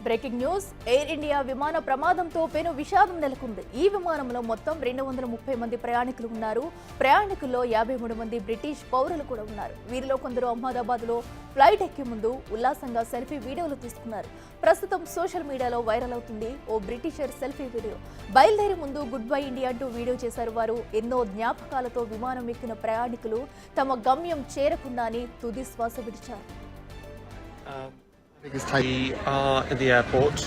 Breaking news air India విమాన ప్రమాదంతో పెను విషాదం నెలకొంది. ఈ విమానంలో మొత్తం 230 మంది ప్రయాణికులు ఉన్నారు. ప్రయాణికుల్లో 53 మంది బ్రిటిష్ పౌరులు కూడా ఉన్నారు. వీరిలో కొందరు అహ్మదాబాద్లో ఫ్లైట్ ఎక్కే ముందు ఉల్లాసంగా సెల్ఫీ వీడియోలు తీసుకున్నారు. ప్రస్తుతం సోషల్ మీడియాలో వైరల్ అవుతుంది ఓ బ్రిటిషర్ సెల్ఫీ వీడియో. బయలుదేరే ముందు గుడ్ బై ఇండియా అంటూ వీడియో చేశారు వారు. ఎన్నో జ్ఞాపకాలతో విమానం ఎక్కిన ప్రయాణికులు తమ గమ్యం చేరకుండానే తుది శ్వాస విడిచారు. We are in the airport,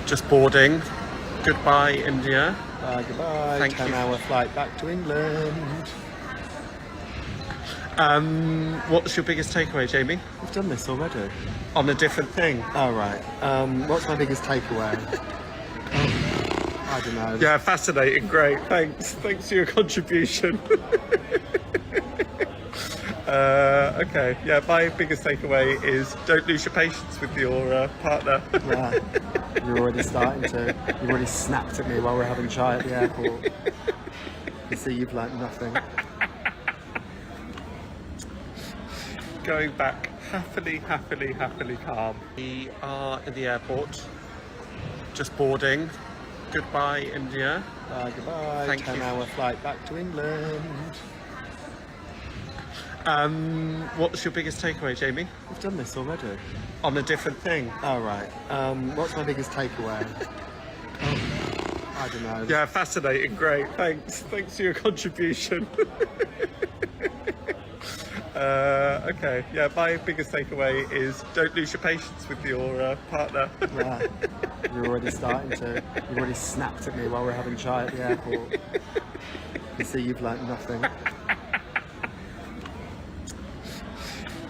just boarding. Goodbye, India. Goodbye. Thank 10-hour flight back to England. What's your biggest takeaway, Jamie? We've done this already. On a different thing. Oh, right. What's my biggest takeaway? I don't know. Yeah, fascinating. Great. Thanks for your contribution. Okay. Yeah, my biggest takeaway is don't lose your patience with your partner. Yeah. You're already starting to. You've already snapped at me while we're having chai at the airport. You see, you've learnt nothing. Going back happily calm. We are in the airport, just boarding. Goodbye, India. Goodbye. Thank you. 10-hour flight back to England. What's your biggest takeaway, Jamie? We've done this already. On a different thing. Oh, right. What's my biggest takeaway? I don't know. Yeah, fascinating. Great. Thanks for your contribution. Okay. Yeah, my biggest takeaway is don't lose your patience with your partner. Yeah. You're already starting to. You've already snapped at me while we're having chai at the airport. You see, you've learnt nothing.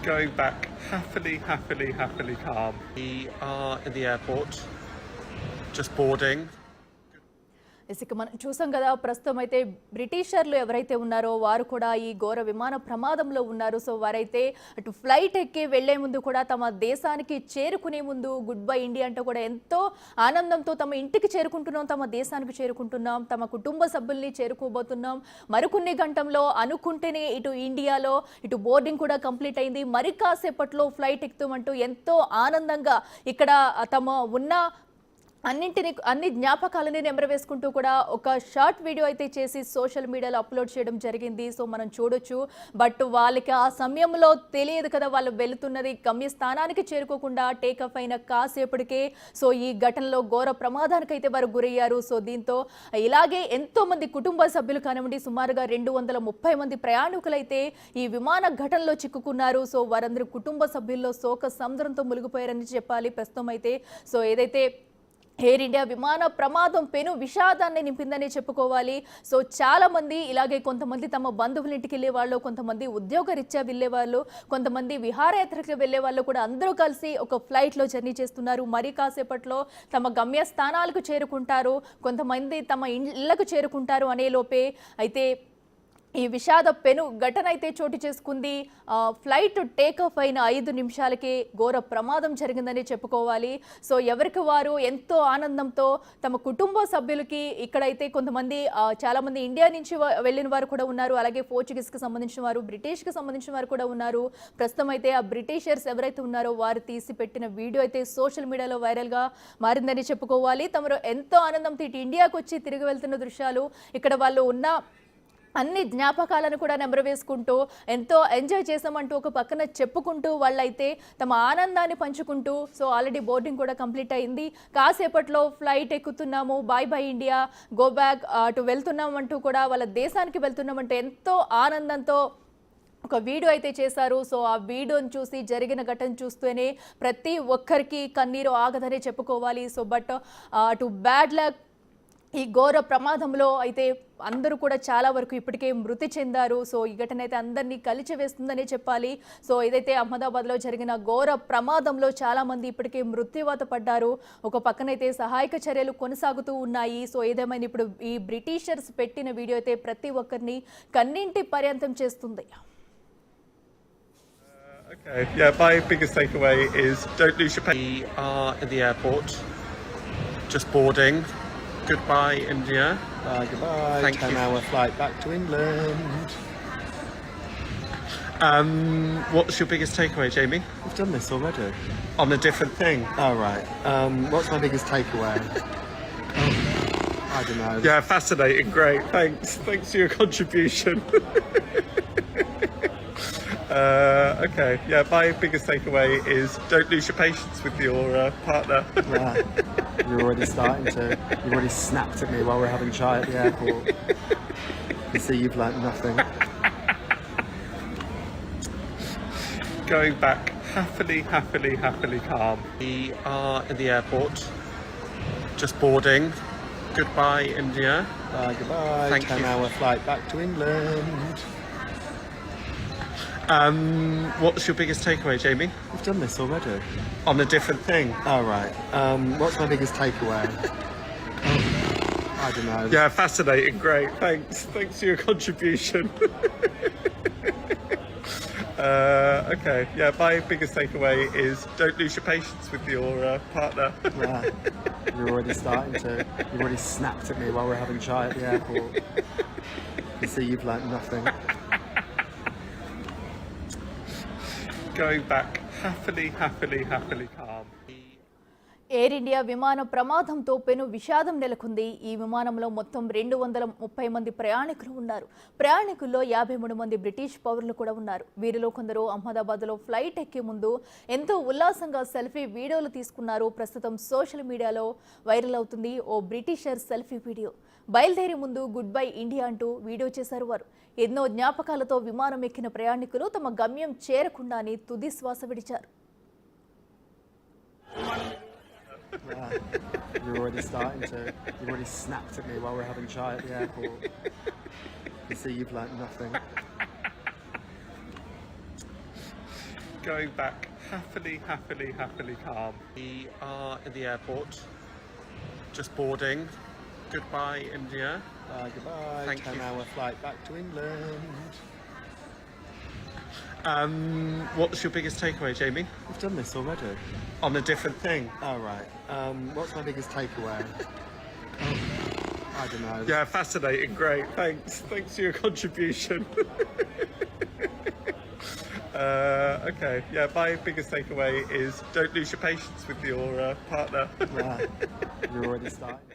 Going back happily calm. We are in the airport, just boarding. ఇక మనం చూసాం కదా, ప్రస్తుతం అయితే బ్రిటిషర్లు ఎవరైతే ఉన్నారో వారు కూడా ఈ ఘోర విమాన ప్రమాదంలో ఉన్నారు. సో వారైతే అటు ఫ్లైట్ ఎక్కి వెళ్లే ముందు కూడా తమ దేశానికి చేరుకునే ముందు గుడ్ బై ఇండియా అంటూ కూడా ఎంతో ఆనందంతో తమ ఇంటికి చేరుకుంటున్నాం, తమ దేశానికి చేరుకుంటున్నాం, తమ కుటుంబ సభ్యుల్ని చేరుకోబోతున్నాం. మరికొన్ని గంటల్లో అనుకుంటేనే ఇటు ఇండియాలో ఇటు బోర్డింగ్ కూడా కంప్లీట్ అయింది. మరి కాసేపట్లో ఫ్లైట్ ఎక్కుతామంటూ ఎంతో ఆనందంగా ఇక్కడ తమ ఉన్న అన్ని జ్ఞాపకాలని నెమరవేసుకుంటూ కూడా ఒక షార్ట్ వీడియో అయితే చేసి సోషల్ మీడియాలో అప్లోడ్ చేయడం జరిగింది. సో మనం చూడొచ్చు. బట్ వాళ్ళకి ఆ సమయంలో తెలియదు కదా, వాళ్ళు వెళుతున్నది గమ్యస్థానానికి చేరుకోకుండా టేకఫ్ అయిన కాసేపటికే సో ఈ ఘటనలో ఘోర ప్రమాదానికి అయితే వారు గురయ్యారు. సో దీంతో ఇలాగే ఎంతో మంది కుటుంబ సభ్యులు కానివ్వండి, సుమారుగా 230 మంది ప్రయాణికులైతే ఈ విమాన ఘటనలో చిక్కుకున్నారు. సో వారందరూ కుటుంబ సభ్యుల్లో శోక సముద్రంతో మునిగిపోయారని చెప్పాలి ప్రస్తుతం అయితే. సో ఏదైతే ఎయిర్ ఇండియా విమాన ప్రమాదం పెను విషాదాన్ని నింపిందని చెప్పుకోవాలి. సో చాలా మంది ఇలాగే కొంతమంది తమ బంధువుల ఇంటికి వెళ్ళే వాళ్ళు, కొంతమంది ఉద్యోగరీత్యా వెళ్ళే వాళ్ళు, కొంతమంది విహారయాత్రకు వెళ్ళే వాళ్ళు కూడా అందరూ కలిసి ఒక ఫ్లైట్లో జర్నీ చేస్తున్నారు. మరి కాసేపట్లో తమ గమ్యస్థానాలకు చేరుకుంటారు, కొంతమంది తమ ఇళ్లకు చేరుకుంటారు అనే లోపే అయితే ఈ విషాద పెను ఘటన అయితే చోటు చేసుకుంది. ఫ్లైట్ టేకాఫ్ అయిన 5 నిమిషాలకే ఘోర ప్రమాదం జరిగిందని చెప్పుకోవాలి. సో ఎవరికి వారు ఎంతో ఆనందంతో తమ కుటుంబ సభ్యులకి ఇక్కడైతే కొంతమంది చాలామంది ఇండియా నుంచి వెళ్ళిన వారు కూడా ఉన్నారు. అలాగే పోర్చుగీస్కి సంబంధించిన వారు, బ్రిటిష్కి సంబంధించిన వారు కూడా ఉన్నారు. ప్రస్తుతం అయితే ఆ బ్రిటిషర్స్ ఎవరైతే ఉన్నారో వారు తీసి పెట్టిన వీడియో అయితే సోషల్ మీడియాలో వైరల్గా మారిందని చెప్పుకోవాలి. తమరు ఎంతో ఆనందంతో ఇటు ఇండియాకు వచ్చి తిరిగి వెళ్తున్న దృశ్యాలు, ఇక్కడ వాళ్ళు ఉన్న అన్ని జ్ఞాపకాలను కూడా నెమరవేసుకుంటూ ఎంతో ఎంజాయ్ చేసామంటూ ఒక పక్కన చెప్పుకుంటూ వాళ్ళైతే తమ ఆనందాన్ని పంచుకుంటూ సో ఆల్రెడీ బోర్డింగ్ కూడా కంప్లీట్ అయింది. కాసేపట్లో ఫ్లైట్ ఎక్కుతున్నాము, bye bye India, go back అటు వెళ్తున్నామంటూ కూడా వాళ్ళ దేశానికి వెళ్తున్నామంటూ ఎంతో ఆనందంతో ఒక వీడియో అయితే చేశారు. సో ఆ వీడియోని చూసి జరిగిన ఘటన చూస్తూనే ప్రతి ఒక్కరికి కన్నీరు ఆగదనే చెప్పుకోవాలి. సో బట్ అటు బ్యాడ్ లక్ ఈ ఘోర ప్రమాదంలో అయితే అందరూ కూడా చాలా వరకు ఇప్పటికే మృతి చెందారు. సో ఈ ఘటన అయితే అందరినీ కలిచివేస్తుందనే చెప్పాలి. సో ఏదైతే అహ్మదాబాద్లో జరిగిన ఘోర ప్రమాదంలో చాలామంది ఇప్పటికే మృత్యువాత పడ్డారు. ఒక పక్కనైతే సహాయక చర్యలు కొనసాగుతూ ఉన్నాయి. సో ఏదేమైనా ఇప్పుడు ఈ బ్రిటిషర్స్ పెట్టిన వీడియో అయితే ప్రతి ఒక్కరిని కన్నింటి పర్యంతం చేస్తుంది. Okay. Yeah, my biggest takeaway is don't lose your patience. We are in the airport, just boarding. Goodbye, India. Goodbye. Thank you. 10-hour flight back to England. What's your biggest takeaway, Jamie? We've done this already. on a different thing. Oh, right. What's my biggest takeaway? I don't know. Yeah, fascinating. Great. Thanks for your contribution. Okay. Yeah, my biggest takeaway is don't lose your patience with your partner. Yeah. You're already you've already snapped at me while we're having chai at the airport. You see, you've learnt nothing. Going back happily calm. We are in the airport, just boarding. Goodbye, India. Goodbye. Thank you. 10-hour flight back to England. What's your biggest takeaway, Jamie? We've done this already. On a different thing. Oh, right. What's my biggest takeaway? I don't know. Yeah, fascinating. Great. Thanks for your contribution. Okay. Yeah, my biggest takeaway is don't lose your patience with your partner. Yeah. You've already snapped at me while we're having chai at the airport. You see, you've learnt nothing. Going back happily calm. Air India విమాన ప్రమాదంతో పెను విషాదం నెలకొంది. ఈ విమానంలో మొత్తం 230 మంది ప్రయాణికులు ఉన్నారు. ప్రయాణికుల్లో 53 మంది బ్రిటిష్ పౌరులు కూడా ఉన్నారు. వీరిలో కొందరు అహ్మదాబాద్లో ఫ్లైట్ ఎక్కే ముందు ఎంతో ఉల్లాసంగా సెల్ఫీ వీడియోలు తీసుకున్నారు. ప్రస్తుతం సోషల్ మీడియాలో వైరల్ అవుతుంది ఓ బ్రిటిషర్ సెల్ఫీ వీడియో. బయలుదేరే ముందు గుడ్ బై ఇండియా అంటూ వీడియో చేశారు వారు. ఎన్నో జ్ఞాపకాలతో విమానం ఎక్కిన ప్రయాణికులు తమ గమ్యం చేరకుండానే తుది శ్వాస విడిచారు. Yeah. You've already snapped at me while we're having chai at the airport. You see, you've learnt nothing. Going back happily calm. We are in the airport, just boarding. Goodbye, India. Goodbye. Thank you. 10-hour flight back to England. What's your biggest takeaway, Jamie? We've done this already. On a different thing. Oh, right. What's my biggest takeaway? I don't know. Yeah, fascinating. Great. Thanks for your contribution. Okay. Yeah, my biggest takeaway is don't lose your patience with your partner. Yeah. You're already starting to.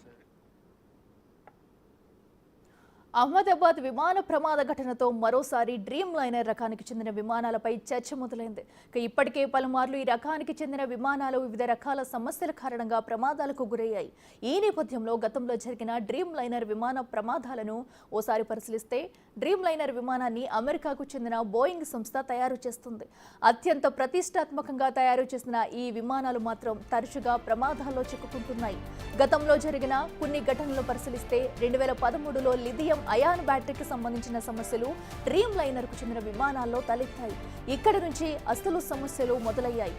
Ahmedabad విమాన ప్రమాద ఘటనతో మరోసారి dream liner రకానికి చెందిన విమానాలపై చర్చ మొదలైంది. ఇప్పటికే పలుమార్లు ఈ రకానికి చెందిన విమానాలు వివిధ రకాల సమస్యల కారణంగా ప్రమాదాలకు గురయ్యాయి. ఈ నేపథ్యంలో గతంలో జరిగిన డ్రీమ్ లైనర్ విమాన ప్రమాదాలను ఓసారి పరిశీలిస్తే డ్రీమ్ లైనర్ విమానాన్ని అమెరికాకు చెందిన బోయింగ్ సంస్థ తయారు చేస్తుంది. అత్యంత ప్రతిష్టాత్మకంగా తయారు చేసిన ఈ విమానాలు మాత్రం తరచుగా ప్రమాదాల్లో చిక్కుకుంటున్నాయి. గతంలో జరిగిన కొన్ని ఘటనలు పరిశీలిస్తే 2013లో లిథియం అయాన్ బ్యాటరీకి సంబంధించిన సమస్యలు డ్రీమ్ లైనర్ కు చెందిన విమానాల్లో తలెత్తాయి. ఇక్కడి నుంచి అసలు సమస్యలు మొదలయ్యాయి.